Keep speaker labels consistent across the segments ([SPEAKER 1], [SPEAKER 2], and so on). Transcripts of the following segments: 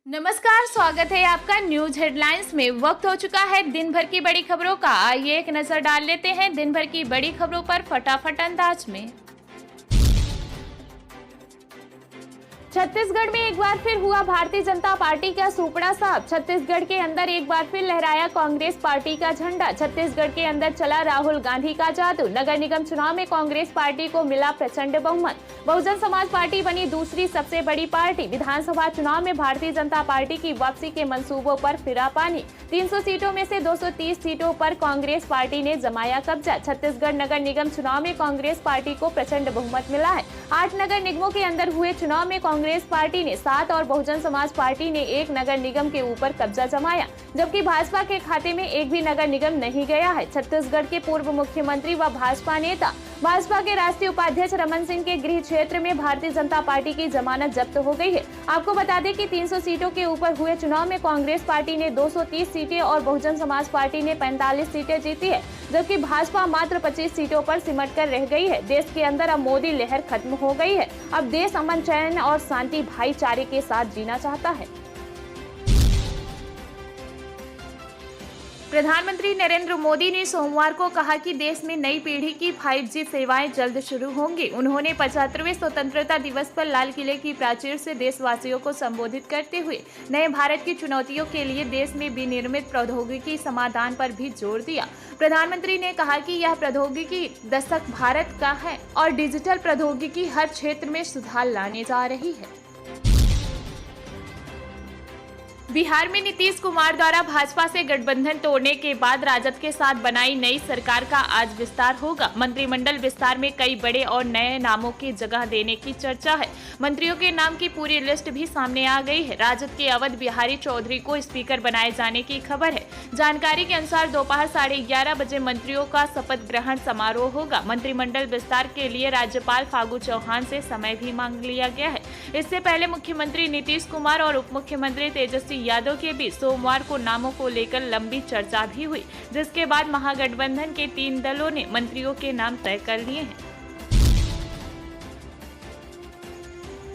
[SPEAKER 1] नमस्कार, स्वागत है आपका न्यूज हेडलाइंस में। वक्त हो चुका है दिन भर की बड़ी खबरों का। आइए एक नजर डाल लेते हैं दिन भर की बड़ी खबरों पर फटाफट अंदाज में। छत्तीसगढ़ में एक बार फिर हुआ भारतीय जनता पार्टी का सूपड़ा साहब। छत्तीसगढ़ के अंदर एक बार फिर लहराया कांग्रेस पार्टी का झंडा। छत्तीसगढ़ के अंदर चला राहुल गांधी का जादू। नगर निगम चुनाव में कांग्रेस पार्टी को मिला प्रचंड बहुमत। बहुजन समाज पार्टी बनी दूसरी सबसे बड़ी पार्टी। विधानसभा चुनाव में भारतीय जनता पार्टी की वापसी के मंसूबों पर फिरा पानी। 300 सीटों में से 230 सीटों पर कांग्रेस पार्टी ने जमाया कब्जा। छत्तीसगढ़ नगर निगम चुनाव में कांग्रेस पार्टी को प्रचंड बहुमत मिला है। 8 नगर निगमों के अंदर हुए चुनाव में कांग्रेस पार्टी ने 7 और बहुजन समाज पार्टी ने 1 नगर निगम के ऊपर कब्जा जमाया, जबकि भाजपा के खाते में एक भी नगर निगम नहीं गया है। छत्तीसगढ़ के पूर्व मुख्यमंत्री व भाजपा नेता, भाजपा के राष्ट्रीय उपाध्यक्ष रमन सिंह के गृह क्षेत्र में भारतीय जनता पार्टी की जमानत जब्त हो गई है। आपको बता दें कि 300 सीटों के ऊपर हुए चुनाव में कांग्रेस पार्टी ने 230 सीटें और बहुजन समाज पार्टी ने 45 सीटें जीती है, जबकि भाजपा मात्र 25 सीटों पर सिमट कर रह गई है। देश के अंदर अब मोदी लहर खत्म हो गई है। अब देश अमन, चैन और शांति, भाईचारे के साथ जीना चाहता है। प्रधानमंत्री नरेंद्र मोदी ने सोमवार को कहा कि देश में नई पीढ़ी की 5G सेवाएं जल्द शुरू होंगी। उन्होंने 75वें स्वतंत्रता दिवस पर लाल किले की प्राचीर से देशवासियों को संबोधित करते हुए नए भारत की चुनौतियों के लिए देश में विनिर्मित प्रौद्योगिकी समाधान पर भी जोर दिया। प्रधानमंत्री ने कहा कि यह प्रौद्योगिकी दशक भारत का है और डिजिटल प्रौद्योगिकी हर क्षेत्र में सुधार लाने जा रही है। बिहार में नीतीश कुमार द्वारा भाजपा से गठबंधन तोड़ने के बाद राजद के साथ बनाई नई सरकार का आज विस्तार होगा। मंत्रिमंडल विस्तार में कई बड़े और नए नामों की जगह देने की चर्चा है। मंत्रियों के नाम की पूरी लिस्ट भी सामने आ गई है। राजद के अवध बिहारी चौधरी को स्पीकर बनाए जाने की खबर है। जानकारी के अनुसार दोपहर 11:30 बजे मंत्रियों का शपथ ग्रहण समारोह होगा। मंत्रिमंडल विस्तार के लिए राज्यपाल फागू चौहान से समय भी मांग लिया गया है। इससे पहले मुख्यमंत्री नीतीश कुमार और उप मुख्यमंत्री तेजस्वी यादव के बीच सोमवार को नामों को लेकर लंबी चर्चा भी हुई, जिसके बाद महागठबंधन के 3 दलों ने मंत्रियों के नाम तय कर लिए हैं।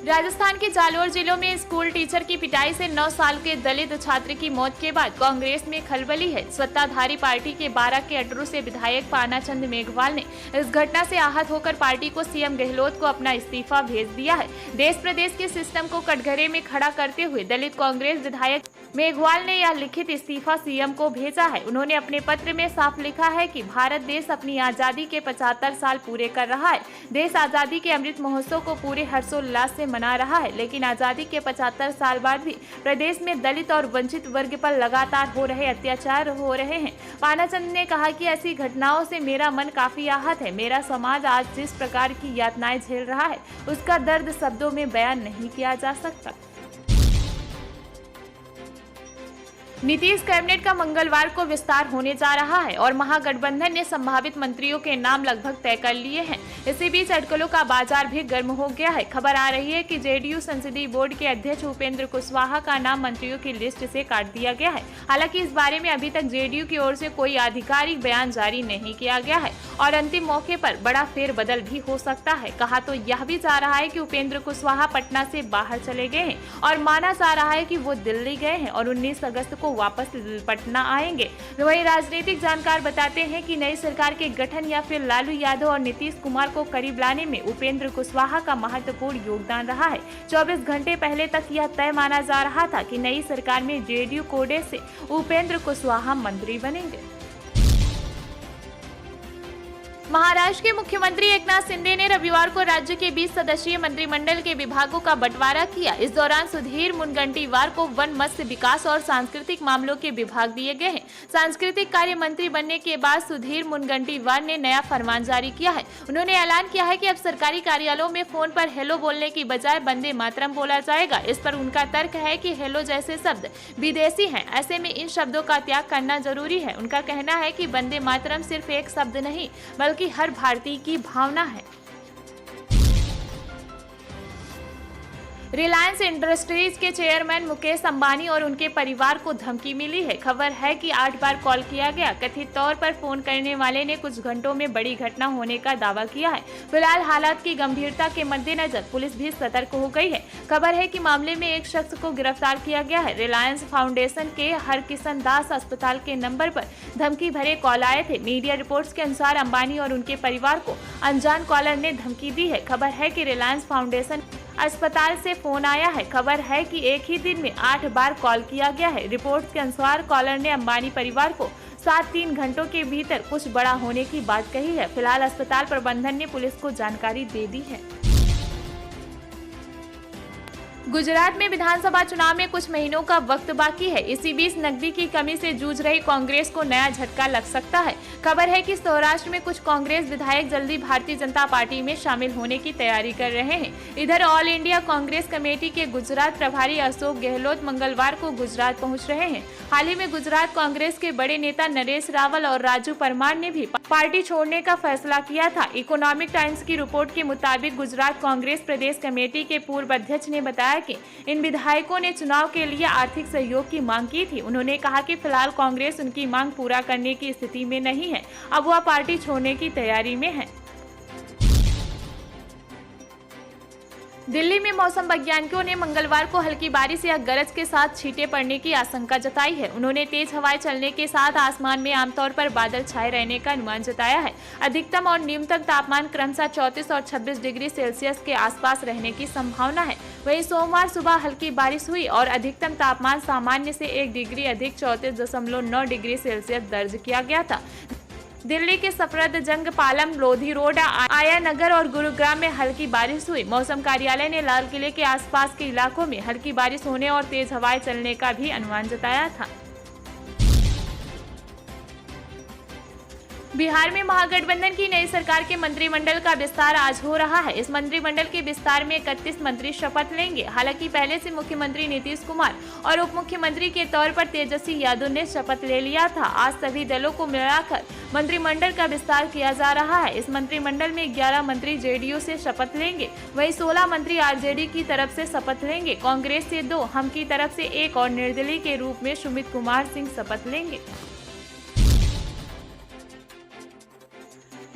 [SPEAKER 1] राजस्थान के जालोर जिलों में स्कूल टीचर की पिटाई से 9 साल के दलित छात्र की मौत के बाद कांग्रेस में खलबली है। सत्ताधारी पार्टी के 12 के अटरू से विधायक पानाचंद मेघवाल ने इस घटना से आहत होकर पार्टी को सीएम गहलोत को अपना इस्तीफा भेज दिया है। देश प्रदेश के सिस्टम को कटघरे में खड़ा करते हुए दलित कांग्रेस विधायक मेघवाल ने यह लिखित इस्तीफा सीएम को भेजा है। उन्होंने अपने पत्र में साफ लिखा है कि भारत देश अपनी आजादी के 75 साल पूरे कर रहा है। देश आजादी के अमृत महोत्सव को पूरे हर्षोल्लास से मना रहा है, लेकिन आजादी के 75 साल बाद भी प्रदेश में दलित और वंचित वर्ग पर लगातार हो रहे अत्याचार हो रहे हैं। पानाचंद ने कहा कि ऐसी घटनाओं से मेरा मन काफी आहत है। मेरा समाज आज जिस प्रकार की यातनाएं झेल रहा है, उसका दर्द शब्दों में बयान नहीं किया जा सकता। नीतीश कैबिनेट का मंगलवार को विस्तार होने जा रहा है और महागठबंधन ने संभावित मंत्रियों के नाम लगभग तय कर लिए हैं। इसी बीच अटकलों का बाजार भी गर्म हो गया है। खबर आ रही है कि जेडीयू संसदीय बोर्ड के अध्यक्ष उपेंद्र कुशवाहा का नाम मंत्रियों की लिस्ट से काट दिया गया है। हालांकि इस बारे में अभी तक जेडीयू की ओर से कोई आधिकारिक बयान जारी नहीं किया गया है और अंतिम मौके पर बड़ा फेरबदल भी हो सकता है। कहा तो यह भी जा रहा है कि उपेंद्र कुशवाहा पटना से बाहर चले गए हैं और माना जा रहा है कि वो दिल्ली गए हैं और 19 अगस्त को वापस पटना आएंगे। वहीं राजनीतिक जानकार बताते हैं कि नई सरकार के गठन या फिर लालू यादव और नीतीश कुमार को करीब लाने में उपेंद्र कुशवाहा का महत्वपूर्ण योगदान रहा है। 24 घंटे पहले तक यह तय माना जा रहा था कि नई सरकार में जेडीयू कोटे से उपेंद्र कुशवाहा मंत्री बनेंगे। महाराष्ट्र के मुख्यमंत्री एकनाथ शिंदे ने रविवार को राज्य के 20 सदस्यीय मंत्रिमंडल के विभागों का बंटवारा किया। इस दौरान सुधीर मुनगंटीवार को वन, मत्स्य विकास और सांस्कृतिक मामलों के विभाग दिए गए हैं। सांस्कृतिक कार्य मंत्री बनने के बाद सुधीर मुनगंटीवार ने नया फरमान जारी किया है। उन्होंने ऐलान किया है कि अब सरकारी कार्यालयों में फोन पर हेलो बोलने की बजाय वंदे मातरम बोला जाएगा। इस पर उनका तर्क है कि हेलो जैसे शब्द विदेशी हैं, ऐसे में इन शब्दों का त्याग करना जरूरी है। उनका कहना है कि वंदे मातरम सिर्फ एक शब्द नहीं बल्कि हर भारतीय की भावना है। रिलायंस इंडस्ट्रीज के चेयरमैन मुकेश अंबानी और उनके परिवार को धमकी मिली है। खबर है कि 8 बार कॉल किया गया। कथित तौर पर फोन करने वाले ने कुछ घंटों में बड़ी घटना होने का दावा किया है। फिलहाल हालात की गंभीरता के मद्देनजर पुलिस भी सतर्क हो गई है। खबर है कि मामले में एक शख्स को गिरफ्तार किया गया है। रिलायंस फाउंडेशन के हरकिशन दास अस्पताल के नंबर पर धमकी भरे कॉल आए थे। मीडिया रिपोर्ट्स के अनुसार अंबानी और उनके परिवार को अनजान कॉलर ने धमकी दी है। खबर है कि रिलायंस फाउंडेशन अस्पताल से फोन आया है। खबर है कि एक ही दिन में 8 बार कॉल किया गया है। रिपोर्ट्स के अनुसार कॉलर ने अंबानी परिवार को 3 घंटों के भीतर कुछ बड़ा होने की बात कही है। फिलहाल अस्पताल प्रबंधन ने पुलिस को जानकारी दे दी है। गुजरात में विधानसभा चुनाव में कुछ महीनों का वक्त बाकी है। इसी बीच नकदी की कमी से जूझ रही कांग्रेस को नया झटका लग सकता है। खबर है कि सौराष्ट्र में कुछ कांग्रेस विधायक जल्दी भारतीय जनता पार्टी में शामिल होने की तैयारी कर रहे हैं। इधर ऑल इंडिया कांग्रेस कमेटी के गुजरात प्रभारी अशोक गहलोत मंगलवार को गुजरात पहुंच रहे हैं। हाल ही में गुजरात कांग्रेस के बड़े नेता नरेश रावल और राजू परमार ने भी पार्टी छोड़ने का फैसला किया था। इकोनॉमिक टाइम्स की रिपोर्ट के मुताबिक गुजरात कांग्रेस प्रदेश कमेटी के पूर्व अध्यक्ष ने बताया कि इन विधायकों ने चुनाव के लिए आर्थिक सहयोग की मांग की थी। उन्होंने कहा कि फिलहाल कांग्रेस उनकी मांग पूरा करने की स्थिति में नहीं है। अब वह पार्टी छोड़ने की तैयारी में है। दिल्ली में मौसम वैज्ञानिकों ने मंगलवार को हल्की बारिश या गरज के साथ छींटे पड़ने की आशंका जताई है। उन्होंने तेज हवाएं चलने के साथ आसमान में आमतौर पर बादल छाए रहने का अनुमान जताया है। अधिकतम और न्यूनतम तापमान क्रमशः 34 और 26 डिग्री सेल्सियस के आसपास रहने की संभावना है। वहीं सोमवार सुबह हल्की बारिश हुई और अधिकतम तापमान सामान्य से 1 डिग्री अधिक 34.9 डिग्री सेल्सियस दर्ज किया गया था। दिल्ली के सफदरजंग, पालम, लोधी रोड, आया नगर और गुरुग्राम में हल्की बारिश हुई। मौसम कार्यालय ने लाल किले के आसपास के इलाकों में हल्की बारिश होने और तेज हवाएं चलने का भी अनुमान जताया था। बिहार में महागठबंधन की नई सरकार के मंत्रिमंडल का विस्तार आज हो रहा है। इस मंत्रिमंडल के विस्तार में 31 मंत्री शपथ लेंगे। हालांकि पहले से मुख्यमंत्री नीतीश कुमार और उप मुख्यमंत्री के तौर पर तेजस्वी यादव ने शपथ ले लिया था। आज सभी दलों को मिलाकर मंत्रिमंडल का विस्तार किया जा रहा है। इस मंत्रिमंडल में 11 मंत्री जेडीयू से शपथ लेंगे, वहीं 16 मंत्री आरजेडी की तरफ से शपथ लेंगे। कांग्रेस से 2, हम की तरफ से 1 और निर्दलीय के रूप में सुमित कुमार सिंह शपथ लेंगे।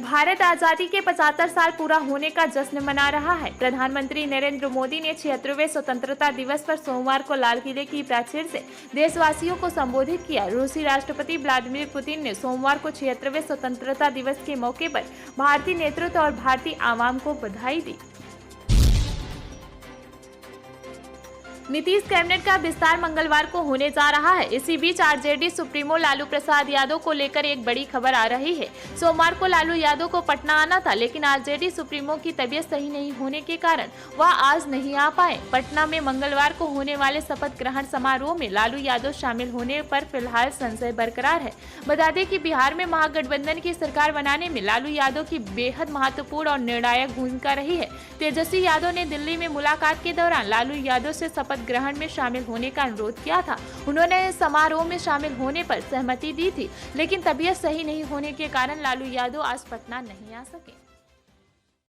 [SPEAKER 1] भारत आजादी के 75 साल पूरा होने का जश्न मना रहा है। प्रधानमंत्री नरेंद्र मोदी ने 76वें स्वतंत्रता दिवस पर सोमवार को लाल किले की प्राचीर से देशवासियों को संबोधित किया। रूसी राष्ट्रपति व्लादिमीर पुतिन ने सोमवार को 76वें स्वतंत्रता दिवस के मौके पर भारतीय नेतृत्व और भारतीय आवाम को बधाई दी। नीतीश कैबिनेट का विस्तार मंगलवार को होने जा रहा है। इसी बीच आरजेडी सुप्रीमो लालू प्रसाद यादव को लेकर एक बड़ी खबर आ रही है। सोमवार को लालू यादव को पटना आना था, लेकिन आरजेडी सुप्रीमो की तबीयत सही नहीं होने के कारण वह आज नहीं आ पाए। पटना में मंगलवार को होने वाले शपथ ग्रहण समारोह में लालू यादव शामिल होने पर फिलहाल संशय बरकरार है। बता दें कि बिहार में महागठबंधन की सरकार बनाने में लालू यादव की बेहद महत्वपूर्ण और निर्णायक भूमिका रही है। तेजस्वी यादव ने दिल्ली में मुलाकात के दौरान लालू यादव से शपथ ग्रहण में शामिल होने का अनुरोध किया था। उन्होंने समारोह में शामिल होने पर सहमति दी थी, लेकिन तबीयत सही नहीं होने के कारण लालू यादव आज पटना नहीं आ सके।